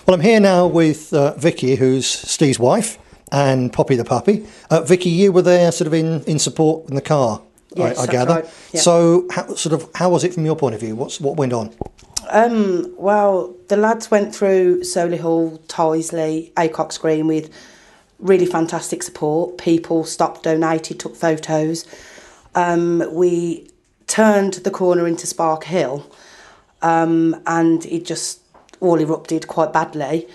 Well, I'm here now with Vikki, who's Steve's wife, and Poppy the puppy. Vikki, you were there sort of in support in the car, yes, I gather. Right. Yep. So how was it from your point of view? What went on? Well, the lads went through Solihull, Tysley, Acox Green with really fantastic support. People stopped, donated, took photos. We turned the corner into Spark Hill, and it just all erupted quite badly.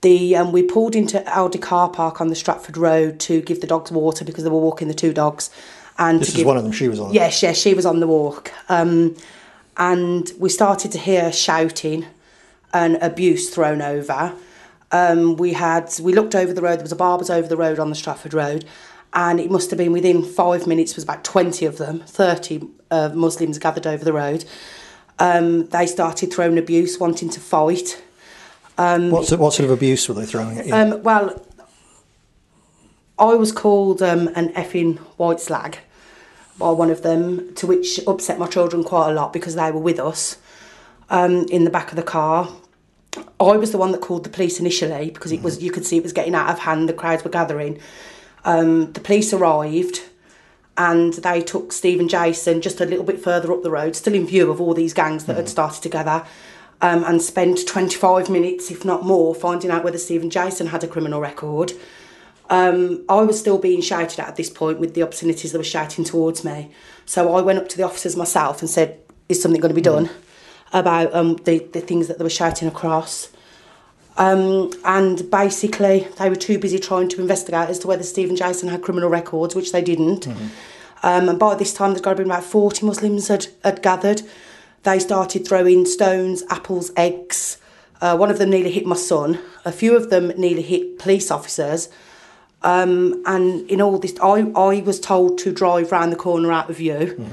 We pulled into Aldi car park on the Stratford Road to give the dogs water because they were walking the two dogs. And this is one of them, she was on. Yes, she was on the walk. And we started to hear shouting and abuse thrown over. We looked over the road, there was a barber's over the road on the Stratford Road, and it must have been within 5 minutes, was about 20 of them, 30 Muslims gathered over the road. They started throwing abuse, wanting to fight. What sort of abuse were they throwing at you? Well, I was called an effing white slag by one of them, to which upset my children quite a lot because they were with us in the back of the car. I was the one that called the police initially because you could see it was getting out of hand, the crowds were gathering. The police arrived and they took Steve and Jason just a little bit further up the road, still in view of all these gangs that had started together, and spent 25 minutes, if not more, finding out whether Steve and Jason had a criminal record. I was still being shouted at this point with the obscenities that were shouting towards me. So I went up to the officers myself and said, is something going to be done about the things that they were shouting across? And basically, they were too busy trying to investigate as to whether Steve and Jason had criminal records, which they didn't. And by this time, there's got to be about 40 Muslims had gathered. They started throwing stones, apples, eggs. One of them nearly hit my son. A few of them nearly hit police officers. And in all this, I was told to drive round the corner out of view.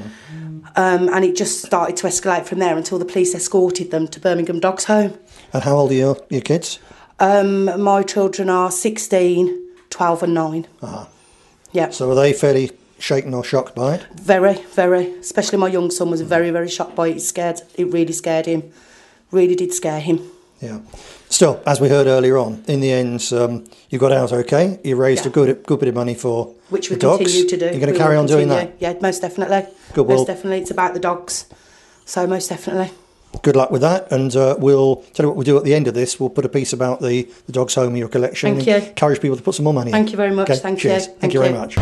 And it just started to escalate from there until the police escorted them to Birmingham Dogs Home. And how old are your kids? My children are 16, 12 and 9. Yeah. So were they fairly shaken or shocked by it? Very, very. Especially my young son was very, very shocked by it. It really scared him. Really did scare him. Yeah. Still, as we heard earlier on, in the end, you got out okay. You raised a good bit of money for which we the dogs. continue to do. You're going to carry on doing that? Yeah, most definitely. Good. Most definitely. It's about the dogs. So most definitely. Good luck with that, and we'll tell you what we'll do at the end of this. We'll put a piece about the dogs home in your collection. Thank you. Encourage people to put some more money in. Thank you very much. Okay, Thank cheers. you. Thank you very much.